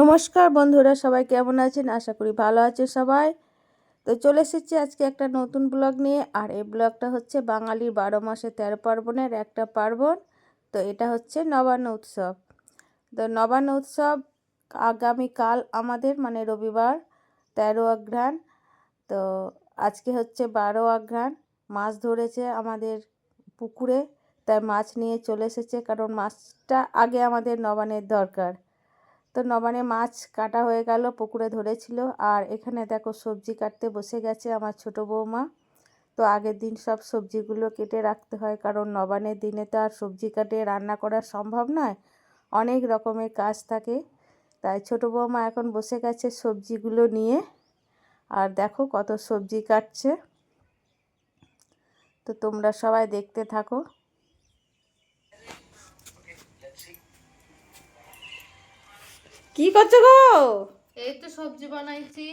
নমস্কার বন্ধুরা, সবাই কেমন আছেন? আশা করি ভালো আছে সবাই। তো চলে এসেছি আজকে একটা নতুন ব্লগ নিয়ে। আর এই ব্লগটা হচ্ছে বাঙালির 12 মাসে 13 পার্বণের একটা পার্বণ। তো এটা হচ্ছে নবান্ন উৎসব। তো নবান্ন উৎসব আগামীকাল আমাদের মানে রবিবার 13 অঘ্রাণ। তো আজকে হচ্ছে 12 অঘ্রাণ। মাছ ধরেছে আমাদের পুকুরে, তাই মাছ নিয়ে চলে এসেছে, কারণ মাছটা আগে আমাদের নবান্নের দরকার। তো নবান্নে মাছ কাটা হয়ে গেল, পুকুরে ধরেছিল। আর এখানে দেখো সবজি কাটতে বসে গেছে আমার ছোট বৌমা। তো আগের দিন সব সবজিগুলো কেটে রাখতে হয়, কারণ নবান্নের দিনে তো আর সবজি কাটে রান্না করা সম্ভব নয়, অনেক রকমের কাজ থাকে। তাই ছোট বৌমা এখন বসে গেছে সবজিগুলো নিয়ে। আর দেখো কত সবজি কাটছে। তো তোমরা সবাই দেখতে থাকো। কি করছো গো? এই তো সবজি বানাইছি।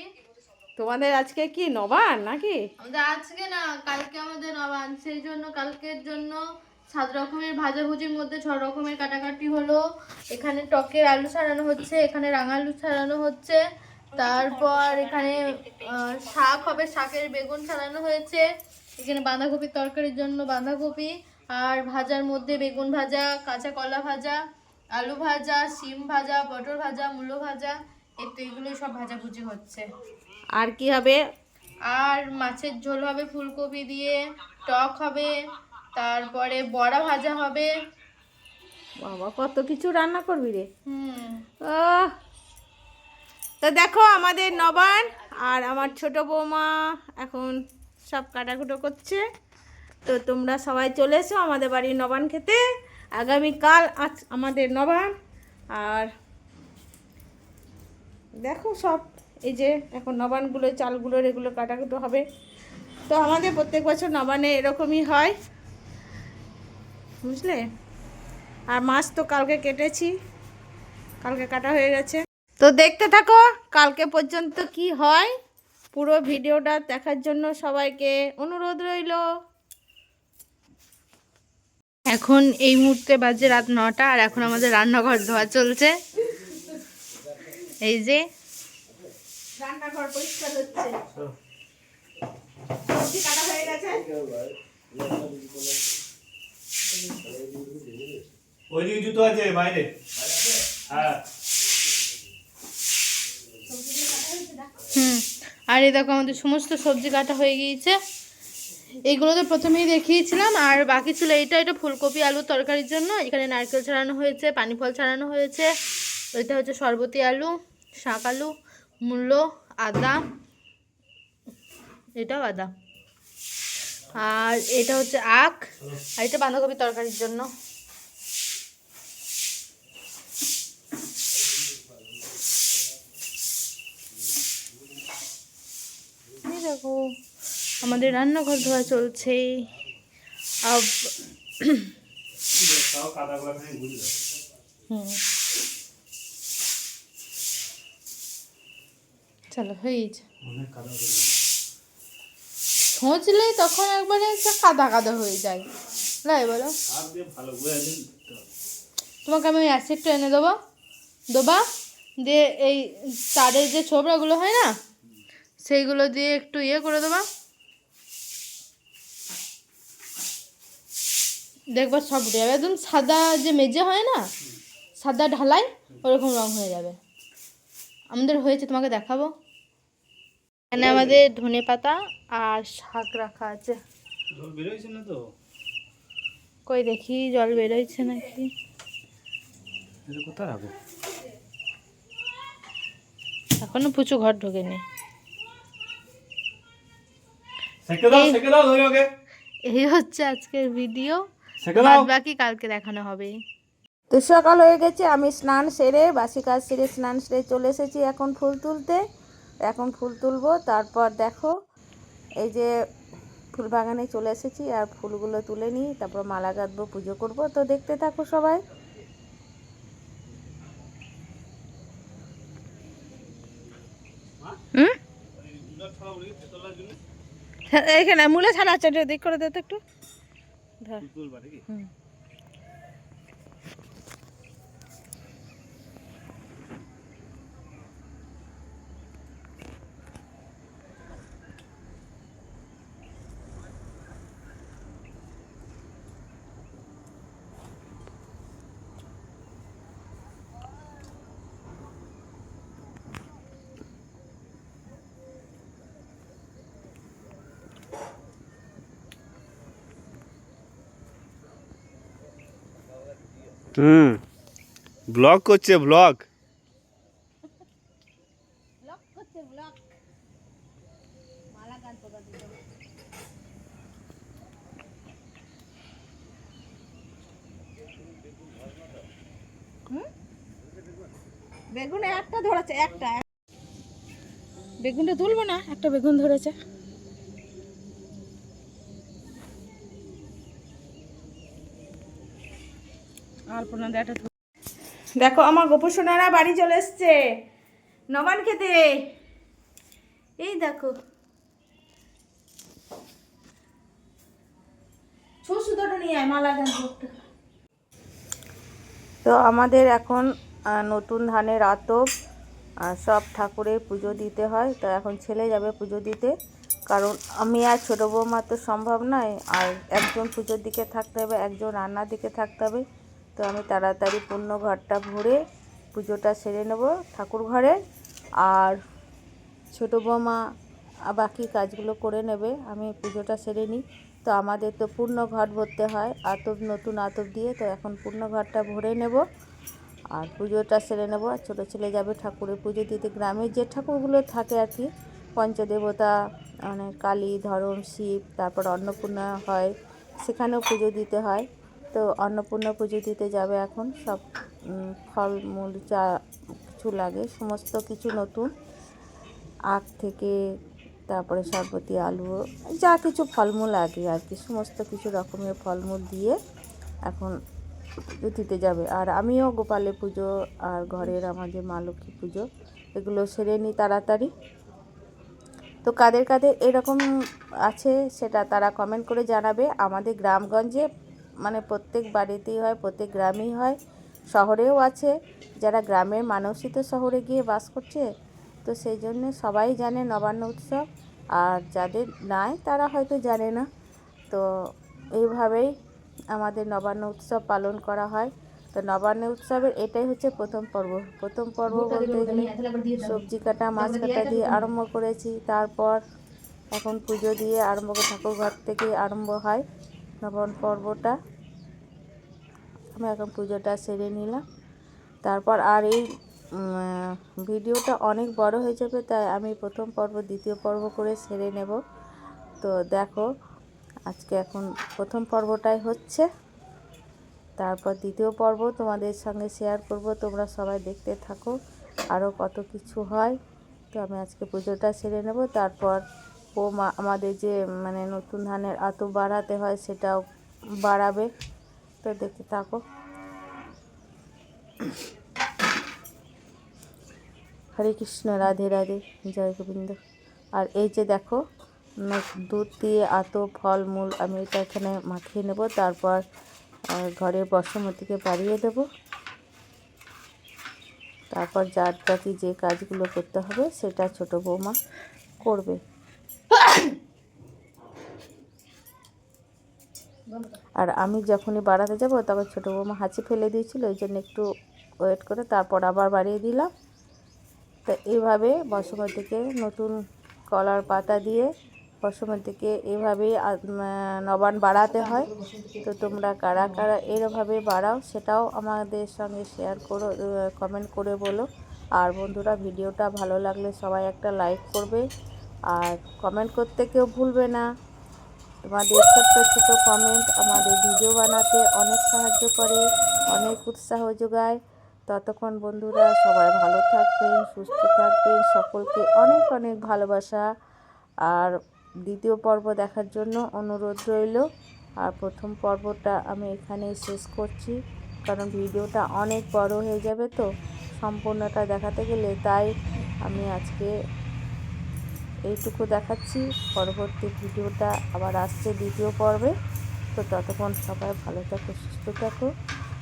তোমাদের আজকে কি নবান্ন নাকি? আমাদের আজকে না, কালকে আমাদের নবান, সেই জন্য কালকের জন্য 7 রকমের ভাজাভুজির মধ্যে 6 রকমের কাটাকাটি হলো। এখানে টকের আলু ছাড়ানো হচ্ছে, এখানে রাঙা আলু ছাড়ানো হচ্ছে, তারপর এখানে শাক হবে, শাকের বেগুন ছাড়ানো হয়েছে, এখানে বাঁধাকপির তরকারির জন্য বাঁধাকপি, আর ভাজার মধ্যে বেগুন ভাজা, কাঁচা কলা ভাজা, আলু ভাজা, শিম ভাজা, পটল ভাজা, মূলো ভাজা, এগুলোই সব ভাজাভুজি হচ্ছে। আর কি হবে? আর মাছের ঝোল হবে ফুলকপি দিয়ে, টক হবে, তারপরে বড়া ভাজা হবে। বাবা, কত কিছু রান্না করবি রে। হুম। আহ, তো দেখো আমাদের নবান আর আমার ছোট বৌমা এখন সব কাটাকুটো করছে। তো তোমরা সবাই চলে এসো আমাদের বাড়ির নবান খেতে। আগামীকাল আজ আমাদের নবান। আর দেখো সব এই যে এখন নবানগুলো চালগুলোর এগুলো কাটাকুটো হবে। তো আমাদের প্রত্যেক বছর নবানে এরকমই হয়, বুঝলে। আর মাছ তো কালকে কেটেছি, কালকে কাটা হয়ে গেছে। তো দেখতে থাকো কালকে পর্যন্ত কি হয়। পুরো ভিডিওটা দেখার জন্য সবাইকে অনুরোধ রইল। এখন এই মুহূর্তে বাজে রাত 9টা, আর এখন আমাদের রান্নাঘর ধোয়া চলছে। এই যে রান্নাঘর পরিষ্কার হচ্ছে, সবজি কাটা হয়ে গেছে। ওইদিকে জুতো আছে বাইরে। হ্যাঁ। আর এই দেখো আমাদের সমস্ত সবজি কাটা হয়ে গিয়েছে। এইগুলো তো প্রথমেই দেখিয়েছিলাম, আর বাকি ছিল এটা ফুলকপি আলুর তরকারির জন্য। এখানে নারকেল ছাড়ানো হয়েছে, পানি ফল ছাড়ানো হয়েছে। এটা হচ্ছে শরবতি আলু, শাক আলু, মূলো, আদা, এটাও আদা, আর এটা হচ্ছে আখ, আর এটা বাঁধাকপি তরকারির জন্য। দেখো আমাদের রান্নাঘর ধোয়া চলছে। চলো হয়েছে, ছোঁচলে তখন একবারে কাদা কাদা হয়ে যায়, লাই বলো। তোমাকে আমি অ্যাসিডটা এনে দেবো, দিয়ে এই তারের যে ছোবড়াগুলো হয় না, সেইগুলো দিয়ে একটু ইয়ে করে দেবা, দেখবা সব উঠে যাবে। একদম সাদা যে মেজে হয় না, সাদা ঢালাই, ওরকম রং হয়ে যাবে। আমাদের হয়েছে, তোমাকে দেখাবো। এখানে আমাদের ধনে পাতা আর শাক রাখা আছে। জল বেরোইছে না তো? কই দেখি জল বেরোচ্ছে নাকি। এটা কোথায় রাখো? এখনো পুচু ঘর ঢোকেনি। সেকে দাও ধরে ওকে। এই হচ্ছে আজকের ভিডিও, বাকি কালকে দেখানো হবে। তো সকাল হয়ে গেছে, আমি স্নান সেরে বাসি কাজ সেরে স্নান সেরে চলে এসেছি এখন ফুল তুলতে। এখন ফুল তুলবো, তারপর দেখো এই যে ফুল বাগানে চলে এসেছি। আর ফুলগুলো তুলে নিই, তারপর মালা গাঁথবো, পুজো করব। তো দেখতে থাকো সবাই। এখানে মূলে ছাড়া আছে, দিক করে দে তো একটু। হুম, ব্লগ করছে ব্লগ। ব্লক করছে ব্লক। মালা গান পোকা দিতে হবে। বেগুনে একটা ধরেছে, একটা বেগুনটা তুলবো না, একটা বেগুন ধরেছে। দেখো আমার গোপু সোনারা বাড়ি চলে এসছে নবান খেতে। এই দেখো সুদটা নিয়ে আয়, মালা গান। তো আমাদের এখন নতুন ধানের আতপ সব ঠাকুরের পুজো দিতে হয়। তো এখন ছেলে যাবে পুজো দিতে, কারণ আমি আর ছোটো বৌমা তো সম্ভব নয়, আর একজন পুজোর দিকে থাকতে হবে, একজন রান্নার দিকে থাকতে হবে। তো আমি তাড়াতাড়ি পূর্ণ ঘরটা ভরে পুজোটা সেরে নেব ঠাকুর ঘরে, আর ছোটো বৌমা বাকি কাজগুলো করে নেবে, আমি পুজোটা সেরে নিই। তো আমাদের তো পূর্ণ ঘট ভরতে হয় আতপ, নতুন আতপ দিয়ে। তো এখন পূর্ণ ঘরটা ভরে নেব আর পুজোটা সেরে নেব। আর ছোটো ছেলে যাবে ঠাকুরের পুজো দিতে। গ্রামের যে ঠাকুরগুলো থাকে আর কি, পঞ্চদেবতা মানে কালী, ধরম, শিব, তারপর অন্নপূর্ণা হয়, সেখানেও পুজো দিতে হয়। তো অন্নপূর্ণা পুজো দিতে যাবে এখন। সব ফলমূল যা কিছু লাগে সমস্ত কিছু নতুন, আখ থেকে তারপরে সরবতি, আলু, যা কিছু ফলমূল লাগে আর কি, সমস্ত কিছু রকমের ফলমূল দিয়ে এখন দিতে যাবে। আর আমিও গোপালের পুজো আর ঘরের আমাদের মা লক্ষ্মী পুজো এগুলো সেরে নিই তাড়াতাড়ি। তো কাদের কাদের এরকম আছে সেটা তারা কমেন্ট করে জানাবে। আমাদের গ্রামগঞ্জে মানে প্রত্যেক বাড়িতেই হয়, প্রত্যেক গ্রামেই হয়, শহরেও আছে। যারা গ্রামের মানুষই তো শহরে গিয়ে বাস করছে, তো সেই জন্যে সবাই জানে নবান্ন উৎসব, আর যাদের নাই তারা হয়তো জানে না। তো এইভাবেই আমাদের নবান্ন উৎসব পালন করা হয়। তো নবান্ন উৎসবের এটাই হচ্ছে প্রথম পর্ব। প্রথম পর্ব বলতে গেলে সবজি কাটা, মাছ কাটা দিয়ে আরম্ভ করেছি, তারপর এখন পুজো দিয়ে আরম্ভ করে ঠাকুর ঘর থেকে আরম্ভ হয় নবান্ন পর্বটা। আমি এখন পুজোটা সেরে নিলাম, তারপর আর এই ভিডিওটা অনেক বড় হয়ে যাবে, তাই আমি প্রথম পর্ব দ্বিতীয় পর্ব করে সেরে নেব। তো দেখো আজকে এখন প্রথম পর্বটাই হচ্ছে, তারপর দ্বিতীয় পর্ব তোমাদের সঙ্গে শেয়ার করব, তোমরা সবাই দেখতে থাকো আরও কত কিছু হয়। তো আমি আজকে পুজোটা সেরে নেব, তারপর বৌমা আমাদের যে মানে নতুন ধানের আতপ বাড়াতে হয় সেটাও বাড়াবে। তো দেখতে থাকো। হরে কৃষ্ণ, রাধে রাধে, জয় গোবিন্দ। আর এই যে দেখো দুধ দিয়ে আতপ, ফলমূল আমি এটা এখানে মাখিয়ে নেব, তারপর ঘরের বসমতিকে বাড়িয়ে দেব। তারপর যার বাকি যে কাজগুলো করতে হবে সেটা ছোটো বৌমা করবে। আর আমি যখনই বাড়াতে যাব তখন ছোটো বৌমা হাঁচি ফেলে দিয়েছিল, ওই জন্য একটু ওয়েট করে তারপর আবার বাড়িয়ে দিলাম। তো এইভাবে বসমতিকে নতুন কলার পাতা দিয়ে বসমতিকে এইভাবেই নবান্ন বাড়াতে হয়। তো তোমরা কারা কারা এরভাবে বাড়াও সেটাও আমাদের সঙ্গে শেয়ার করো, কমেন্ট করে বলো। আর বন্ধুরা ভিডিওটা ভালো লাগলে সবাই একটা লাইক করবে, আর কমেন্ট করতে কেউ ভুলবে না। তোমাদের ছোট্ট ছোট কমেন্ট আমাদের ভিডিও বানাতে অনেক সাহায্য করে, অনেক উৎসাহ যোগায়। ততক্ষণ বন্ধুরা সবাই ভালো থাকবেন, সুস্থ থাকবেন, সকলকে অনেক অনেক ভালোবাসা। আর দ্বিতীয় পর্ব দেখার জন্য অনুরোধ রইল। আর প্রথম পর্বটা আমি এখানেই শেষ করছি, কারণ ভিডিওটা অনেক বড় হয়ে যাবে, তো সম্পূর্ণটা দেখাতে গেলে, তাই আমি আজকে এইটুকু দেখাচ্ছি। পরবর্তী ভিডিওটা আবার আসছে দ্বিতীয় পর্বে। তো ততক্ষণ সবাই ভালো থাকো, সুস্থ থাকো,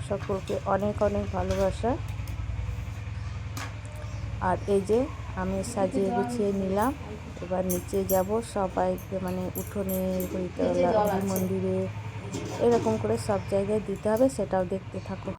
সকলকে অনেক অনেক ভালোবাসা। আর এই যে আমি সাজিয়ে গুছিয়ে নিলাম, এবার নিচে যাব সবাইকে, মানে উঠোনে, হরিতলা, মন্দিরে, এরকম করে সব জায়গায় দিতে হবে, সেটাও দেখতে থাকো।